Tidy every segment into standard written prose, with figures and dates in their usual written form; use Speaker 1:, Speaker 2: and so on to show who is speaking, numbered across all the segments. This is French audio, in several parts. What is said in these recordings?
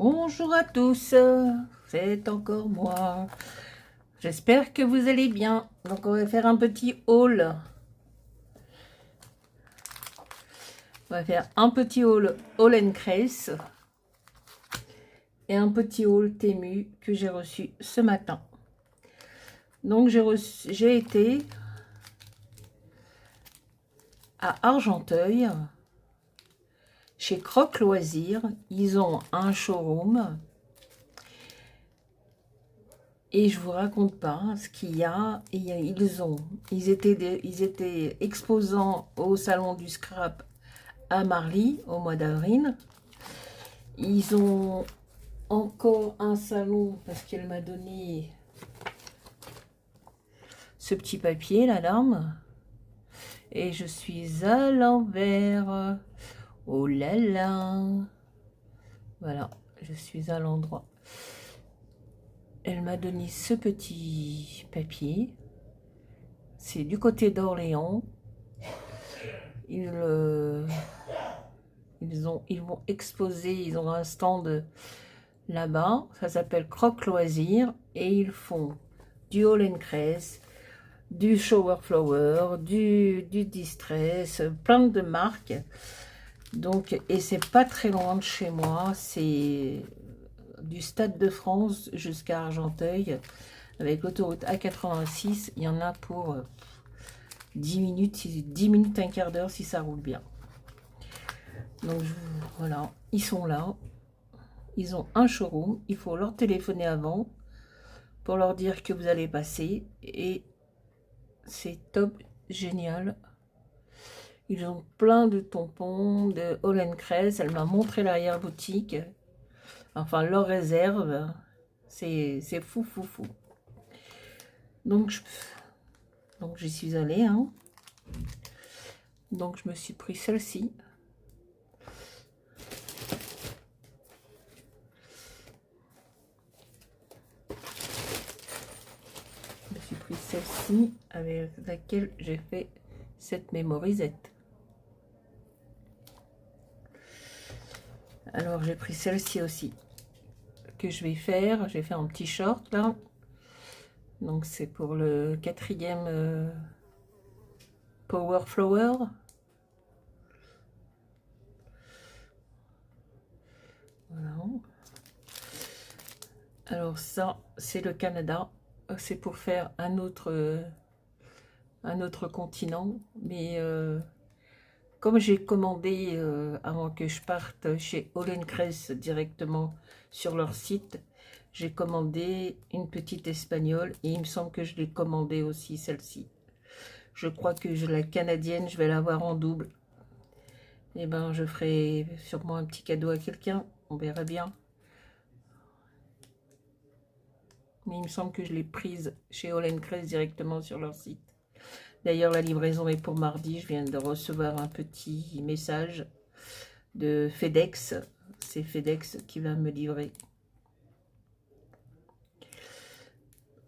Speaker 1: Bonjour à tous, c'est encore moi. J'espère que vous allez bien. Donc on va faire un petit haul. On va faire un petit haul All&Kress et un petit haul Temu que j'ai reçu ce matin. Donc j'ai été à Argenteuil chez Croc Loisirs. Ils ont un showroom. Et je vous raconte pas ce qu'il y a. Ils étaient exposants au salon du scrap à Marly au mois d'avril. Ils ont encore un salon parce qu'elle m'a donné ce petit papier, la dame. Et je suis à l'envers. Oh là là. Voilà, je suis à l'endroit. Elle m'a donné ce petit papier. C'est du côté d'Orléans. Ils vont exposer, ils ont un stand là-bas. Ça s'appelle Croc Loisirs. Et ils font du All&Kress, du Shower Flower, du Distress, plein de marques. Donc, et c'est pas très loin de chez moi. C'est du Stade de France jusqu'à Argenteuil. Avec l'autoroute A86, il y en a pour 10 minutes, un quart d'heure si ça roule bien. Donc voilà, ils sont là. Ils ont un showroom. Il faut leur téléphoner avant pour leur dire que vous allez passer. Et c'est top, génial. Ils ont plein de tampons, de All&Kress. Elle m'a montré l'arrière-boutique. Enfin, leur réserve. C'est fou, fou, fou. Donc j'y suis allée. Hein. Donc, je me suis pris celle-ci. Je me suis pris celle-ci avec laquelle j'ai fait cette mémorisette. Alors, j'ai pris celle-ci aussi que je vais faire. J'ai fait un petit short là. Donc, c'est pour le 4e Power Flower. Voilà. Alors ça, c'est le Canada. C'est pour faire un autre continent. Mais comme j'ai commandé avant que je parte chez All&Kress directement sur leur site, j'ai commandé une petite espagnole et il me semble que je l'ai commandé aussi celle-ci. Je crois que la canadienne, je vais l'avoir en double. Et ben, je ferai sûrement un petit cadeau à quelqu'un. On verra bien. Mais il me semble que je l'ai prise chez All&Kress directement sur leur site. D'ailleurs, la livraison est pour mardi. Je viens de recevoir un petit message de FedEx. C'est FedEx qui va me livrer.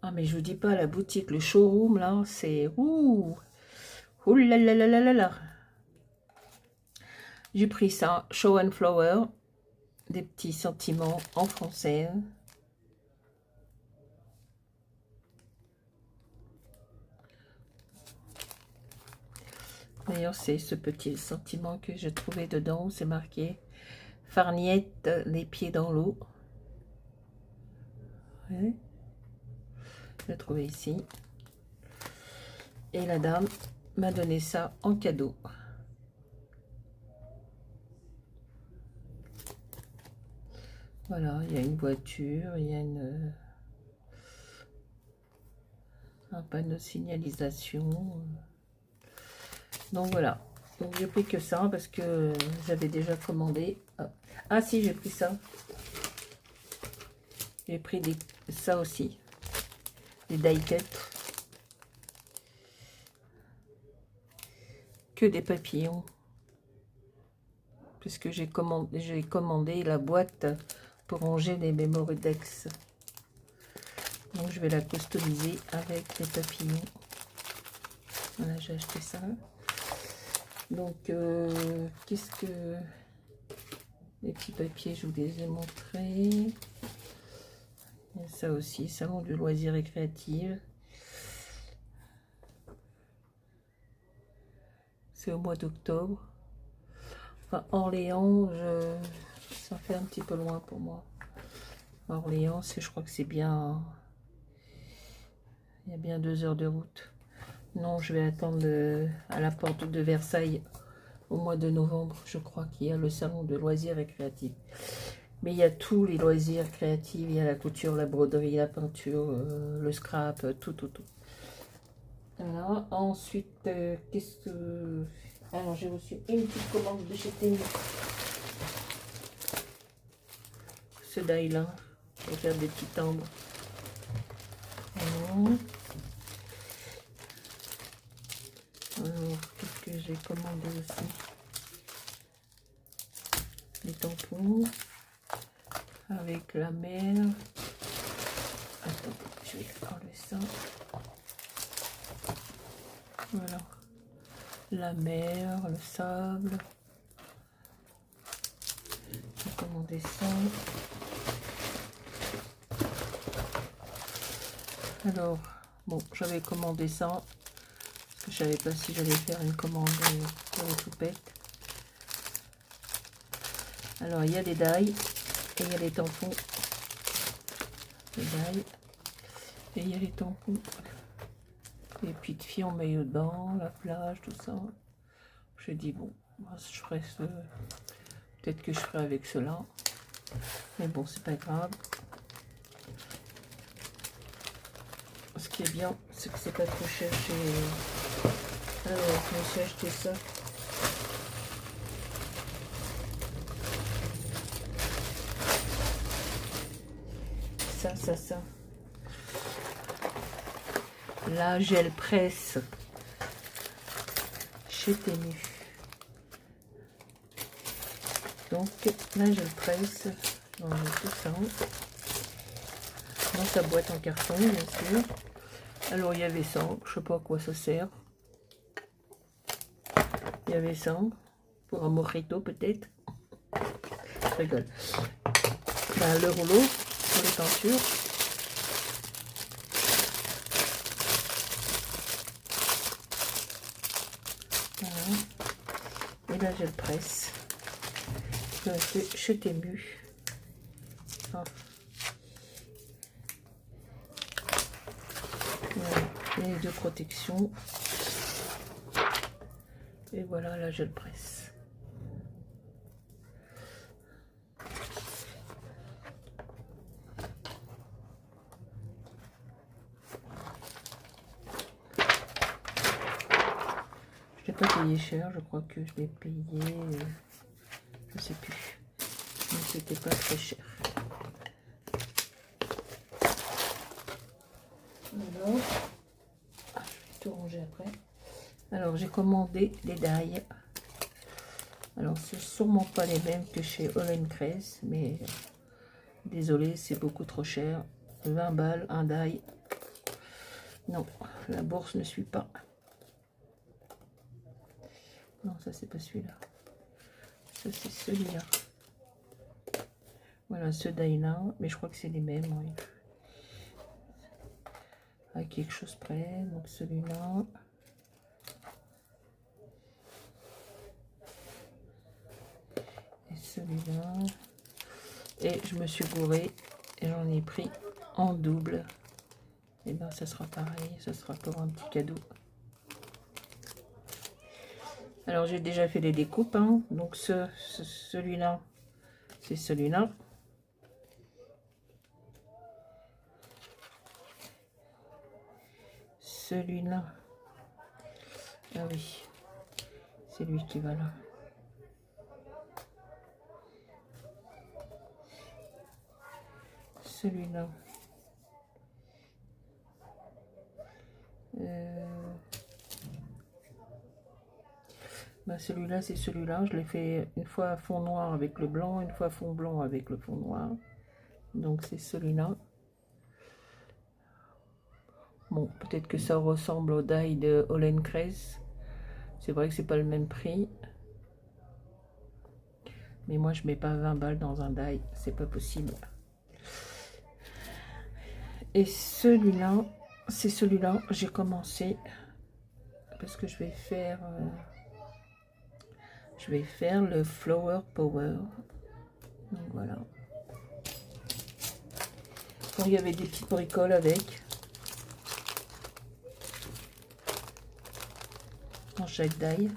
Speaker 1: Ah, mais je vous dis pas, la boutique, le showroom, là, c'est... Ouh là là là là là là. J'ai pris ça, Show and Flower. Des petits sentiments en français. D'ailleurs, c'est ce petit sentiment que j'ai trouvé dedans. C'est marqué Farniette, les pieds dans l'eau. Ouais. Je l'ai trouvé ici. Et la dame m'a donné ça en cadeau. Voilà, il y a une voiture, il y a un panneau de signalisation. Donc voilà. Donc j'ai pris que ça parce que j'avais déjà commandé. Ah si, j'ai pris ça. J'ai pris ça aussi. Des die-cuts. Que des papillons. Puisque j'ai commandé la boîte pour ranger les Mémoridex. Donc je vais la customiser avec les papillons. Voilà, j'ai acheté ça. Donc qu'est-ce que... Les petits papiers, je vous les ai montrés. Et ça aussi, salon du loisir et créative. C'est au mois d'octobre. Enfin, Orléans, ça fait un petit peu loin pour moi. Orléans, je crois que c'est bien... Il y a bien 2 heures de route. Non, je vais attendre à la porte de Versailles au mois de novembre. Je crois qu'il y a le salon de loisirs et créatifs. Mais il y a tous les loisirs créatifs. Il y a la couture, la broderie, la peinture, le scrap, tout. Voilà. Ensuite, qu'est-ce que... Alors, j'ai reçu une petite commande de chez Temu. Ce die-là, pour faire des petits timbres. Voilà. Alors, qu'est-ce que j'ai commandé aussi? Les tampons avec la mer. Attends, je vais enlever ça. Voilà. La mer, le sable. J'ai commandé ça. Alors, bon, j'avais commandé ça. Parce que je savais pas si j'allais faire une commande pour les poupettes. Alors, il y a des die et il y a les tampons. Les die et il y a les tampons. Les petites filles en maillot de bain, la plage, tout ça. J'ai dit, bon, je ferai ce... Peut-être que je ferai avec cela. Mais bon, c'est pas grave. Ce qui est bien, c'est que c'est pas trop cher chez... Alors, je me suis acheté ça. Ça. La gel presse chez Temu. Donc, la gel presse, on met tout ça dans sa boîte en carton, bien sûr. Alors, il y avait ça, je sais pas à quoi ça sert. Il y avait ça, pour un mojito peut-être. Je rigole. Ben, le rouleau pour les peintures. Voilà. Et là, je le presse. Je Temu. Ah. Voilà. Les 2 protections. Et voilà, là, je le presse. Je l'ai pas payé cher, je crois que je l'ai payé, je sais plus, mais c'était pas très cher. Alors, je vais tout ranger après. Alors, j'ai commandé des die. Alors, c'est sûrement pas les mêmes que chez All & Kress, mais désolé, c'est beaucoup trop cher. 20 balles, un die. Non, la bourse ne suit pas. Non, ça c'est pas celui-là. Ça c'est celui-là. Voilà, ce die-là, mais je crois que c'est les mêmes. Oui. À quelque chose près, donc celui-là. Et celui-là. Et je me suis gourée et j'en ai pris en double. Et bien ça sera pareil, ça sera pour un petit cadeau. Alors j'ai déjà fait les découpes, hein. Donc celui-là, c'est celui-là. Celui-là, ah oui, c'est lui qui va là. Celui-là. Ben celui-là, c'est celui-là. Je l'ai fait une fois fond noir avec le blanc, une fois fond blanc avec le fond noir. Donc c'est celui-là. Bon, peut-être que ça ressemble au die de All & Kress. C'est vrai que c'est pas le même prix. Mais moi, je mets pas 20 balles dans un die, c'est pas possible. Et celui-là, c'est celui-là, j'ai commencé parce que je vais faire le Flower Power. Donc voilà. Bon, il y avait des petites bricoles avec. Dans chaque die.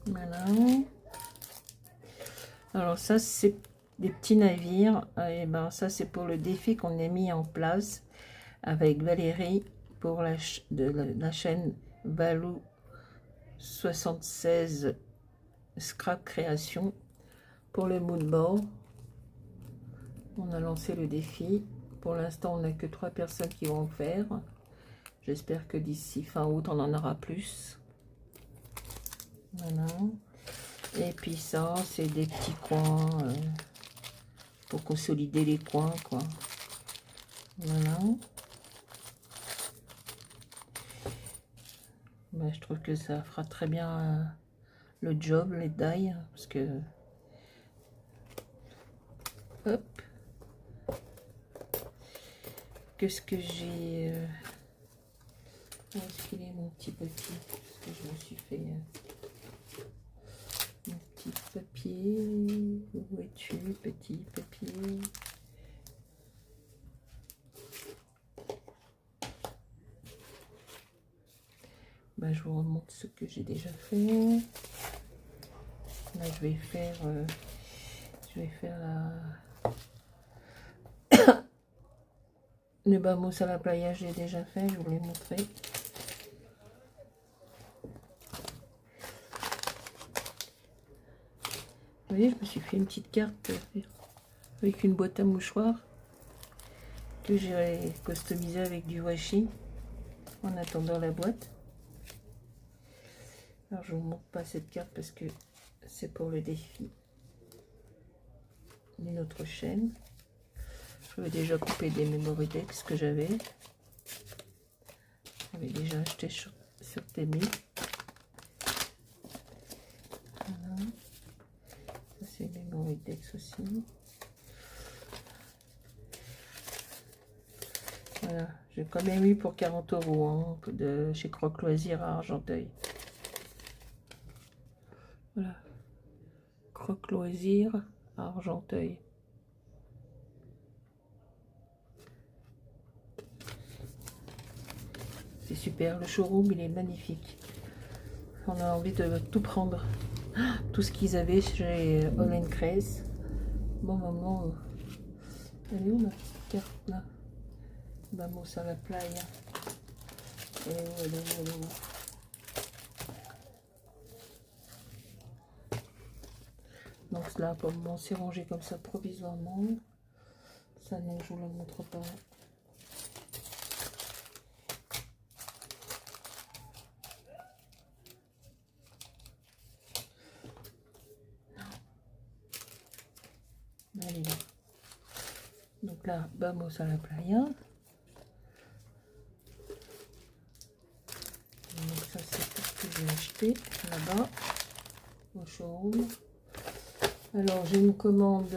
Speaker 1: Voilà. Alors ça, c'est des petits navires. Et ben ça, c'est pour le défi qu'on a mis en place avec Valérie pour la chaîne Valou 76 Scrap Création pour le moodboard. On a lancé le défi. Pour l'instant, on n'a que 3 personnes qui vont le faire. J'espère que d'ici fin août, on en aura plus. Voilà. Et puis ça, c'est des petits coins pour consolider les coins, quoi. Voilà. Ben, je trouve que ça fera très bien le job, les die, parce que... Hop. Qu'est-ce que j'ai... Où est-ce qu'il est mon petit papier? Parce que je me suis fait... mon petit papier. Où es-tu, petit papier? Ben, je vous remontre ce que j'ai déjà fait. Là, je vais faire le bamos à la playa, j'ai déjà fait, je vous l'ai montré. Vous voyez, je me suis fait une petite carte avec une boîte à mouchoirs que j'ai customisée avec du washi en attendant la boîte. Alors je vous montre pas cette carte parce que c'est pour le défi d'une autre chaîne. J'avais déjà coupé des memory decks que j'avais déjà acheté sur Temu. Voilà. Ça c'est les memory decks aussi. Voilà, j'ai quand même eu pour 40 € hein, de chez Croque Loisirs à Argenteuil. Voilà, Croque Loisirs à Argenteuil. C'est super, le showroom il est magnifique. On a envie de tout prendre. Tout ce qu'ils avaient chez All Craze. Bon maman, elle est où la carte là? Vamos à la playa. Elle est où, elle est où, elle est où? Donc là, pour le moment, c'est rangé comme ça provisoirement. Ça, non, je vous le montre pas. Allez, là. Donc là, vamos à la playa. Donc ça, c'est tout ce que j'ai acheté là-bas au showroom. Alors, j'ai une commande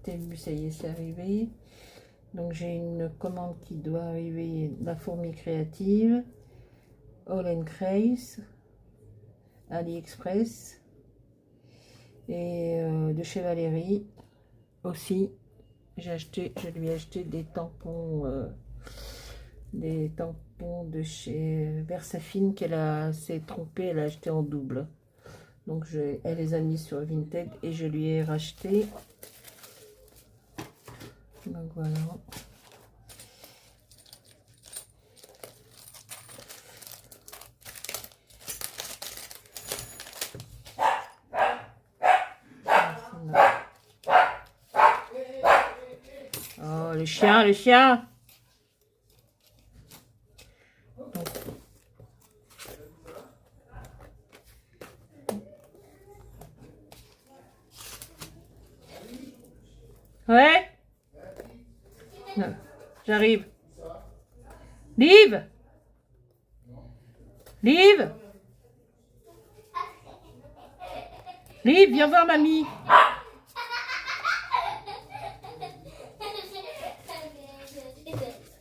Speaker 1: Temu, ça y est, c'est arrivé. Donc, j'ai une commande qui doit arriver, la fourmi créative, All Craze, AliExpress et de chez Valérie aussi. Je lui ai acheté des tampons de chez Versafine qu'elle s'est trompée, elle a acheté en double. Donc elle les a mis sur Vinted et je lui ai racheté. Donc voilà. Oh, le chien, le chien. Ouais. J'arrive. Liv. Liv. Liv, viens voir mamie.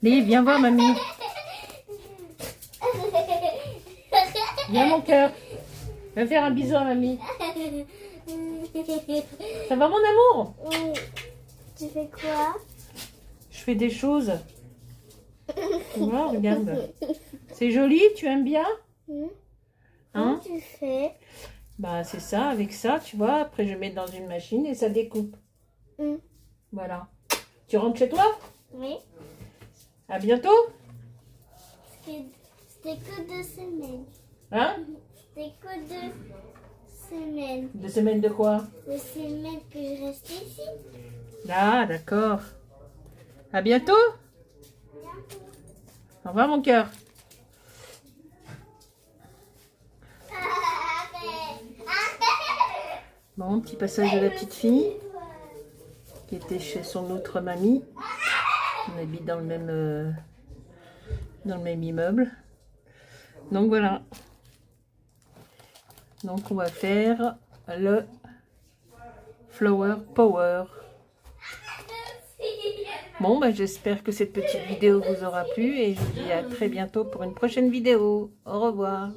Speaker 1: Liv, viens voir mamie. Viens mon cœur. Viens faire un bisou à mamie. Ça va mon amour?
Speaker 2: Tu fais quoi?
Speaker 1: Je fais des choses. Tu vois, regarde. C'est joli, tu aimes bien? Hein?
Speaker 2: Comment tu fais?
Speaker 1: Bah c'est ça, avec ça, tu vois. Après je vais mettre dans une machine et ça découpe. Voilà. Tu rentres chez toi?
Speaker 2: Oui.
Speaker 1: À bientôt.
Speaker 2: C'était que 2 semaines.
Speaker 1: Hein?
Speaker 2: C'était que 2 semaines.
Speaker 1: 2 semaines de quoi?
Speaker 2: 2 semaines que je reste ici.
Speaker 1: Ah, d'accord. À bientôt. Au revoir mon cœur. Bon, petit passage de la petite fille qui était chez son autre mamie. On habite dans le même immeuble. Donc voilà. Donc on va faire le Flower Power. Bon, bah, j'espère que cette petite vidéo vous aura plu et je vous dis à très bientôt pour une prochaine vidéo. Au revoir.